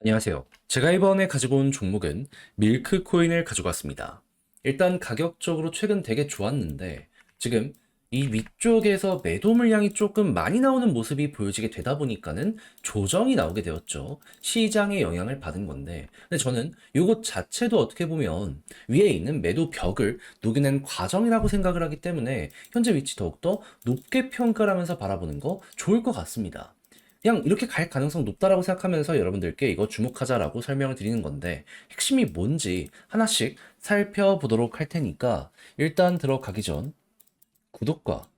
안녕하세요. 제가 이번에 가지고 온 종목은 밀크 코인을 가지고 왔습니다. 일단 가격적으로 최근 되게 좋았는데 지금 이 위쪽에서 매도 물량이 조금 많이 나오는 모습이 보여지게 되다 보니까는 조정이 나오게 되었죠. 시장의 영향을 받은 건데 근데 저는 이것 자체도 어떻게 보면 위에 있는 매도 벽을 녹여낸 과정이라고 생각을 하기 때문에 현재 위치 더욱더 높게 평가를 하면서 바라보는 거 좋을 것 같습니다. 그냥 이렇게 갈 가능성 높다라고 생각하면서 여러분들께 이거 주목하자라고 설명을 드리는 건데 핵심이 뭔지 하나씩 살펴보도록 할 테니까 일단 들어가기 전 구독과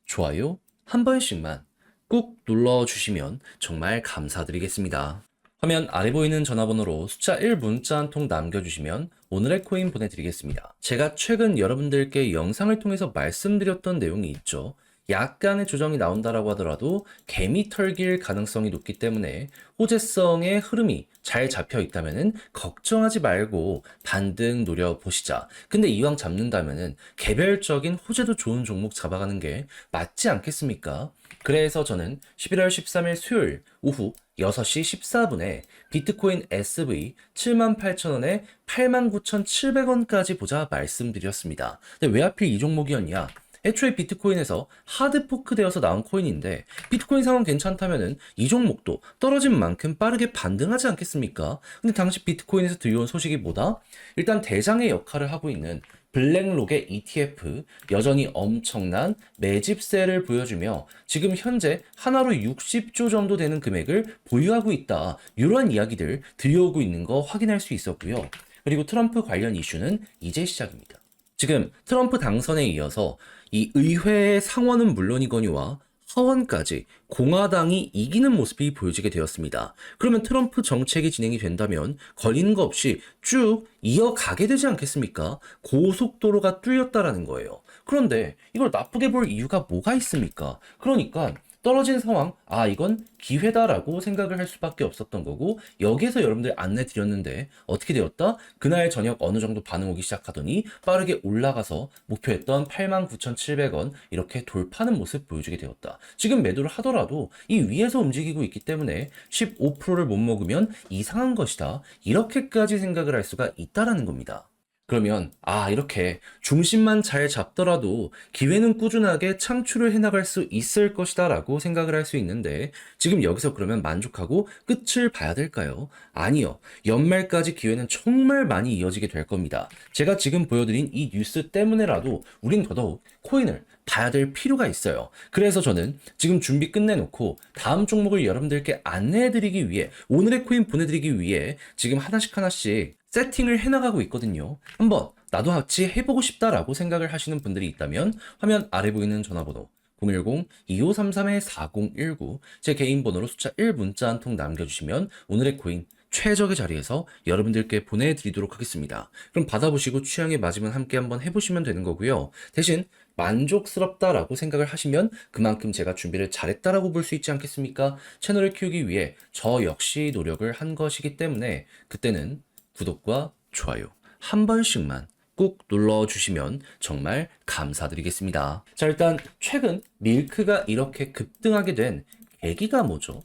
좋아요 한 번씩만 꾹 눌러주시면 정말 감사드리겠습니다. 화면 아래 보이는 전화번호로 숫자 1 문자 한 통 남겨주시면 오늘의 코인 보내드리겠습니다. 제가 최근 여러분들께 영상을 통해서 말씀드렸던 내용이 있죠. 약간의 조정이 나온다라고 하더라도 개미 털길 가능성이 높기 때문에 호재성의 흐름이 잘 잡혀 있다면은 걱정하지 말고 반등 노려보시자. 근데 이왕 잡는다면은 개별적인 호재도 좋은 종목 잡아가는 게 맞지 않겠습니까? 그래서 저는 11월 13일 수요일 오후 6시 14분에 비트코인 SV 78,000원에 89,700원까지 보자 말씀드렸습니다. 근데 왜 하필 이 종목이었냐? 애초에 비트코인에서 하드포크 되어서 나온 코인인데 비트코인 상황 괜찮다면은 이 종목도 떨어진 만큼 빠르게 반등하지 않겠습니까? 근데 당시 비트코인에서 들려온 소식이 뭐다? 일단 대장의 역할을 하고 있는 블랙록의 ETF 여전히 엄청난 매집세를 보여주며 지금 현재 하나로 60조 정도 되는 금액을 보유하고 있다. 이러한 이야기들 들려오고 있는 거 확인할 수 있었고요. 그리고 트럼프 관련 이슈는 이제 시작입니다. 지금 트럼프 당선에 이어서 이 의회의 상원은 물론이거니와 하원까지 공화당이 이기는 모습이 보여지게 되었습니다. 그러면 트럼프 정책이 진행이 된다면 걸리는 거 없이 쭉 이어가게 되지 않겠습니까? 고속도로가 뚫렸다라는 거예요. 그런데 이걸 나쁘게 볼 이유가 뭐가 있습니까? 그러니까 떨어진 상황, 이건 기회다라고 생각을 할 수밖에 없었던 거고, 여기에서 여러분들 안내 드렸는데, 어떻게 되었다? 그날 저녁 어느 정도 반응 오기 시작하더니, 빠르게 올라가서 목표했던 89,700원, 이렇게 돌파하는 모습 보여주게 되었다. 지금 매도를 하더라도, 이 위에서 움직이고 있기 때문에, 15%를 못 먹으면 이상한 것이다. 이렇게까지 생각을 할 수가 있다라는 겁니다. 그러면 이렇게 중심만 잘 잡더라도 기회는 꾸준하게 창출을 해나갈 수 있을 것이다 라고 생각을 할 수 있는데 지금 여기서 그러면 만족하고 끝을 봐야 될까요? 아니요. 연말까지 기회는 정말 많이 이어지게 될 겁니다. 제가 지금 보여드린 이 뉴스 때문에라도 우린 더더욱 코인을 봐야 될 필요가 있어요. 그래서 저는 지금 준비 끝내놓고 다음 종목을 여러분들께 안내해드리기 위해 오늘의 코인 보내드리기 위해 지금 하나씩 하나씩 세팅을 해나가고 있거든요. 한번 나도 같이 해보고 싶다라고 생각을 하시는 분들이 있다면 화면 아래 보이는 전화번호 010-2533-4019 제 개인 번호로 숫자 1 문자 한 통 남겨주시면 오늘의 코인 최적의 자리에서 여러분들께 보내드리도록 하겠습니다. 그럼 받아보시고 취향에 맞으면 함께 한번 해보시면 되는 거고요. 대신 만족스럽다라고 생각을 하시면 그만큼 제가 준비를 잘했다라고 볼 수 있지 않겠습니까? 채널을 키우기 위해 저 역시 노력을 한 것이기 때문에 그때는 구독과 좋아요 한 번씩만 꾹 눌러주시면 정말 감사드리겠습니다. 자, 일단 최근 밀크가 이렇게 급등하게 된 계기가 뭐죠?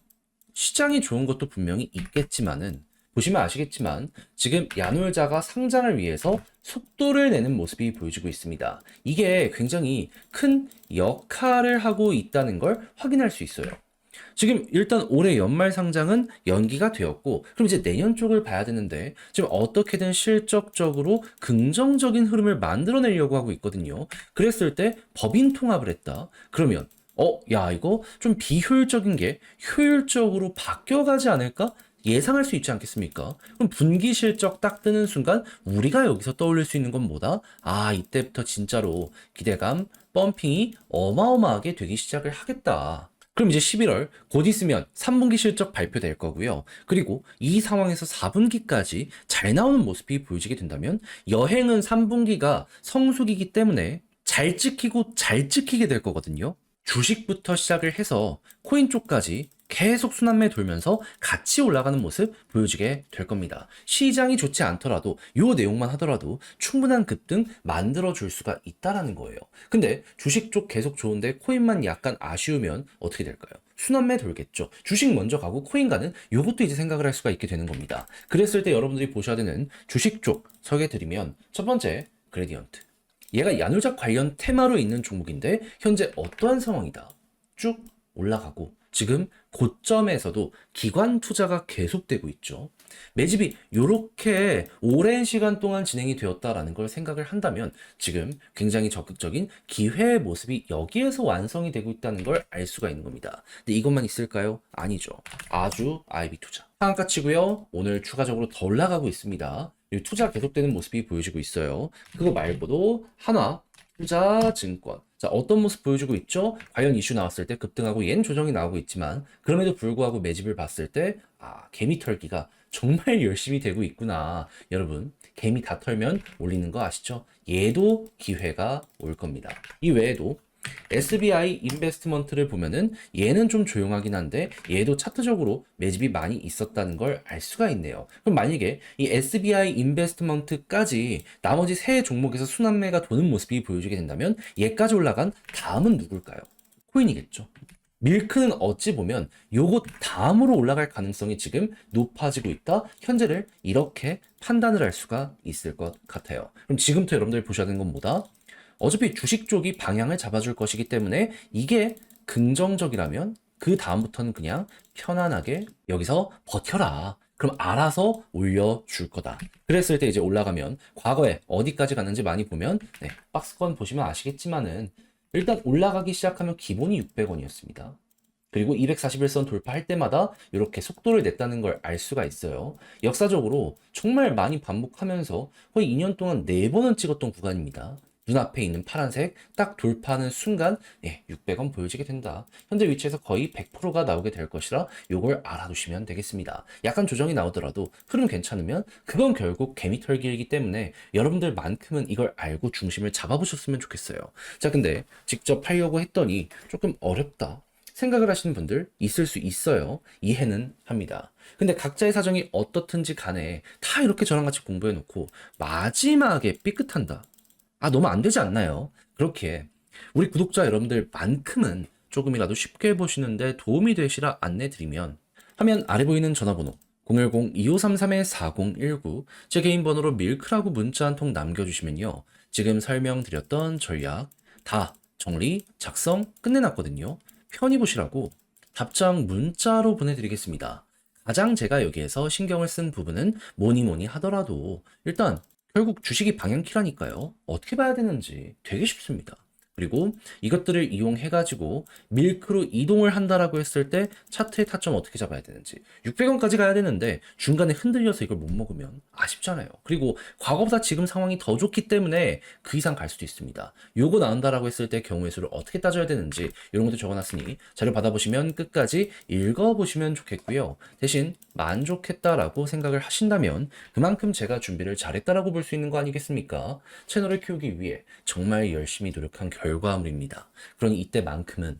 시장이 좋은 것도 분명히 있겠지만은 보시면 아시겠지만 지금 야놀자가 상장을 위해서 속도를 내는 모습이 보여지고 있습니다. 이게 굉장히 큰 역할을 하고 있다는 걸 확인할 수 있어요. 지금 일단 올해 연말 상장은 연기가 되었고 그럼 이제 내년 쪽을 봐야 되는데 지금 어떻게든 실적적으로 긍정적인 흐름을 만들어내려고 하고 있거든요. 그랬을 때 법인 통합을 했다. 그러면 야 이거 좀 비효율적인 게 효율적으로 바뀌어가지 않을까? 예상할 수 있지 않겠습니까? 그럼 분기 실적 딱 뜨는 순간 우리가 여기서 떠올릴 수 있는 건 뭐다? 이때부터 진짜로 기대감, 펌핑이 어마어마하게 되기 시작을 하겠다. 그럼 이제 11월 곧 있으면 3분기 실적 발표될 거고요. 그리고 이 상황에서 4분기까지 잘 나오는 모습이 보여지게 된다면 여행은 3분기가 성수기이기 때문에 잘 찍히고 잘 찍히게 될 거거든요. 주식부터 시작을 해서 코인 쪽까지 계속 순환매 돌면서 같이 올라가는 모습 보여지게 될 겁니다. 시장이 좋지 않더라도 요 내용만 하더라도 충분한 급등 만들어 줄 수가 있다라는 거예요. 근데 주식 쪽 계속 좋은데 코인만 약간 아쉬우면 어떻게 될까요? 순환매 돌겠죠. 주식 먼저 가고 코인 가는 요것도 이제 생각을 할 수가 있게 되는 겁니다. 그랬을 때 여러분들이 보셔야 되는 주식 쪽 설계드리면 첫 번째 그레디언트. 얘가 야놀작 관련 테마로 있는 종목인데 현재 어떠한 상황이다. 쭉 올라가고 지금 고점에서도 기관 투자가 계속되고 있죠. 매집이 이렇게 오랜 시간 동안 진행이 되었다라는 걸 생각을 한다면 지금 굉장히 적극적인 기회의 모습이 여기에서 완성이 되고 있다는 걸 알 수가 있는 겁니다. 근데 이것만 있을까요? 아니죠. 아주 IB 투자. 상한가 치고요. 오늘 추가적으로 더 올라가고 있습니다. 이 투자 계속되는 모습이 보여지고 있어요. 그거 말고도 한화, 투자증권. 자, 어떤 모습 보여주고 있죠? 관련 이슈 나왔을 때 급등하고 옌 조정이 나오고 있지만 그럼에도 불구하고 매집을 봤을 때 개미 털기가 정말 열심히 되고 있구나. 여러분, 개미 다 털면 올리는 거 아시죠? 얘도 기회가 올 겁니다. 이 외에도 SBI 인베스트먼트를 보면은 얘는 좀 조용하긴 한데 얘도 차트적으로 매집이 많이 있었다는 걸 알 수가 있네요. 그럼 만약에 이 SBI 인베스트먼트까지 나머지 세 종목에서 순환매가 도는 모습이 보여지게 된다면 얘까지 올라간 다음은 누굴까요? 코인이겠죠. 밀크는 어찌 보면 요거 다음으로 올라갈 가능성이 지금 높아지고 있다. 현재를 이렇게 판단을 할 수가 있을 것 같아요. 그럼 지금부터 여러분들이 보셔야 되는 건 뭐다? 어차피 주식 쪽이 방향을 잡아줄 것이기 때문에 이게 긍정적이라면 그 다음부터는 그냥 편안하게 여기서 버텨라. 그럼 알아서 올려줄 거다. 그랬을 때 이제 올라가면 과거에 어디까지 갔는지 많이 보면 박스권 보시면 아시겠지만은 일단 올라가기 시작하면 기본이 600원이었습니다. 그리고 241선 돌파할 때마다 이렇게 속도를 냈다는 걸 알 수가 있어요. 역사적으로 정말 많이 반복하면서 거의 2년 동안 4번은 찍었던 구간입니다. 눈앞에 있는 파란색 딱 돌파하는 순간 600원 보여지게 된다. 현재 위치에서 거의 100%가 나오게 될 것이라 이걸 알아두시면 되겠습니다. 약간 조정이 나오더라도 흐름 괜찮으면 그건 결국 개미 털기이기 때문에 여러분들만큼은 이걸 알고 중심을 잡아보셨으면 좋겠어요. 자, 근데 직접 하려고 했더니 조금 어렵다 생각을 하시는 분들 있을 수 있어요. 이해는 합니다. 근데 각자의 사정이 어떻든지 간에 다 이렇게 저랑 같이 공부해놓고 마지막에 삐끗한다. 너무 안 되지 않나요? 그렇게 우리 구독자 여러분들만큼은 조금이라도 쉽게 보시는데 도움이 되시라 안내드리면 화면 아래 보이는 전화번호 010-2533-4019 제 개인 번호로 밀크라고 문자 한 통 남겨주시면요. 지금 설명드렸던 전략 다 정리, 작성 끝내놨거든요. 편히 보시라고 답장 문자로 보내드리겠습니다. 가장 제가 여기에서 신경을 쓴 부분은 뭐니 하더라도 일단 결국 주식이 방향키라니까요. 어떻게 봐야 되는지 되게 쉽습니다. 그리고 이것들을 이용해가지고 밀크로 이동을 한다라고 했을 때 차트의 타점 어떻게 잡아야 되는지 600원까지 가야 되는데 중간에 흔들려서 이걸 못 먹으면 아쉽잖아요. 그리고 과거보다 지금 상황이 더 좋기 때문에 그 이상 갈 수도 있습니다. 요거 나온다라고 했을 때 경우의 수를 어떻게 따져야 되는지 이런 것도 적어놨으니 자료 받아보시면 끝까지 읽어보시면 좋겠고요. 대신 만족했다라고 생각을 하신다면 그만큼 제가 준비를 잘했다라고 볼 수 있는 거 아니겠습니까? 채널을 키우기 위해 정말 열심히 노력한 결과물입니다. 그러니 이때만큼은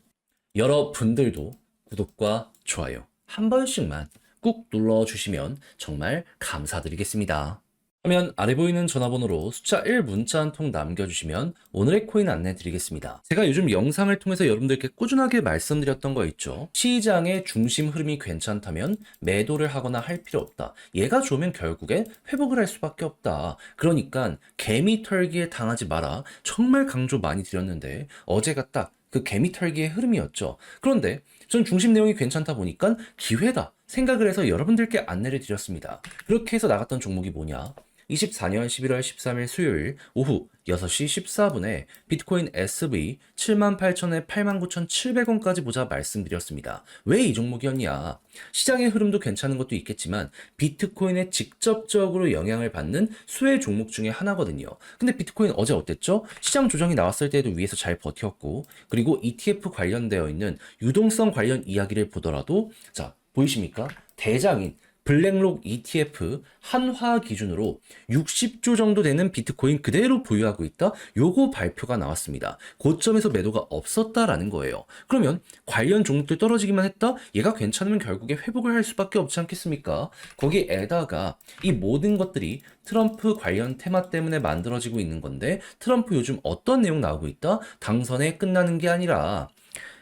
여러분들도 구독과 좋아요 한 번씩만 꾹 눌러주시면 정말 감사드리겠습니다. 화면 아래 보이는 전화번호로 숫자 1 문자 한 통 남겨주시면 오늘의 코인 안내 드리겠습니다. 제가 요즘 영상을 통해서 여러분들께 꾸준하게 말씀드렸던 거 있죠. 시장의 중심 흐름이 괜찮다면 매도를 하거나 할 필요 없다. 얘가 좋으면 결국엔 회복을 할 수밖에 없다. 그러니까 개미 털기에 당하지 마라. 정말 강조 많이 드렸는데 어제가 딱 그 개미 털기의 흐름이었죠. 그런데 전 중심 내용이 괜찮다 보니까 기회다 생각을 해서 여러분들께 안내를 드렸습니다. 그렇게 해서 나갔던 종목이 뭐냐? 24년 11월 13일 수요일 오후 6시 14분에 비트코인 SV 78,000에 89,700원까지 보자 말씀드렸습니다. 왜 이 종목이었냐? 시장의 흐름도 괜찮은 것도 있겠지만 비트코인에 직접적으로 영향을 받는 수혜 종목 중에 하나거든요. 근데 비트코인 어제 어땠죠? 시장 조정이 나왔을 때도 위에서 잘 버텼고 그리고 ETF 관련되어 있는 유동성 관련 이야기를 보더라도 자 보이십니까? 대장인 블랙록 ETF 한화 기준으로 60조 정도 되는 비트코인 그대로 보유하고 있다. 요거 발표가 나왔습니다. 고점에서 매도가 없었다라는 거예요. 그러면 관련 종목들 떨어지기만 했다? 얘가 괜찮으면 결국에 회복을 할 수밖에 없지 않겠습니까? 거기에다가 이 모든 것들이 트럼프 관련 테마 때문에 만들어지고 있는 건데 트럼프 요즘 어떤 내용 나오고 있다? 당선에 끝나는 게 아니라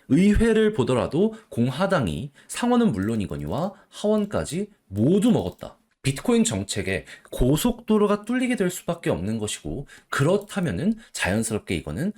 의회를 보더라도 공화당이 상원은 물론이거니와 하원까지 모두 먹었다. 비트코인 정책에 고속도로가 뚫리게 될 수밖에 없는 것이고 그렇다면은 자연스럽게 이거는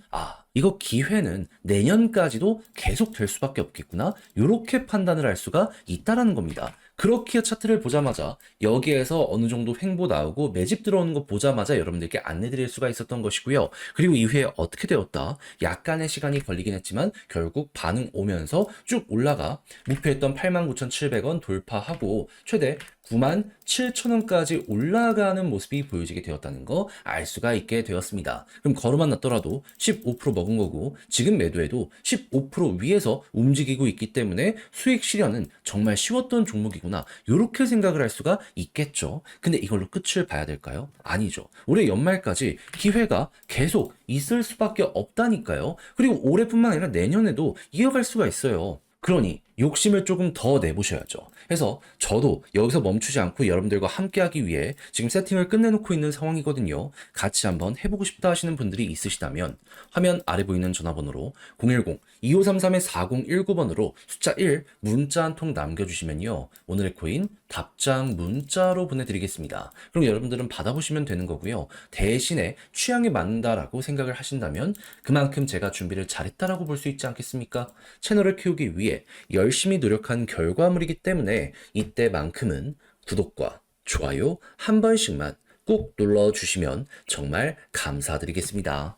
이거 기회는 내년까지도 계속 될 수밖에 없겠구나. 이렇게 판단을 할 수가 있다라는 겁니다. 그렇게 차트를 보자마자 여기에서 어느 정도 횡보 나오고 매집 들어오는 거 보자마자 여러분들께 안내드릴 수가 있었던 것이고요. 그리고 이후에 어떻게 되었다? 약간의 시간이 걸리긴 했지만 결국 반응 오면서 쭉 올라가 목표했던 89,700원 돌파하고 최대 97,000원까지 올라가는 모습이 보여지게 되었다는 거 알 수가 있게 되었습니다. 그럼 걸어만 놨더라도 15% 먹은 거고 지금 매도해도 15% 위에서 움직이고 있기 때문에 수익 실현은 정말 쉬웠던 종목이구나. 이렇게 생각을 할 수가 있겠죠. 근데 이걸로 끝을 봐야 될까요? 아니죠. 올해 연말까지 기회가 계속 있을 수밖에 없다니까요. 그리고 올해뿐만 아니라 내년에도 이어갈 수가 있어요. 그러니 욕심을 조금 더 내보셔야죠. 그래서 저도 여기서 멈추지 않고 여러분들과 함께하기 위해 지금 세팅을 끝내놓고 있는 상황이거든요. 같이 한번 해보고 싶다 하시는 분들이 있으시다면 화면 아래 보이는 전화번호로 010-2533-4019번으로 숫자 1 문자 한 통 남겨주시면요. 오늘의 코인 답장 문자로 보내드리겠습니다. 그럼 여러분들은 받아보시면 되는 거고요. 대신에 취향에 맞는다라고 생각을 하신다면 그만큼 제가 준비를 잘했다라고 볼 수 있지 않겠습니까? 채널을 키우기 위해 열심히 노력한 결과물이기 때문에 이때만큼은 구독과 좋아요 한 번씩만 꼭 눌러주시면 정말 감사드리겠습니다.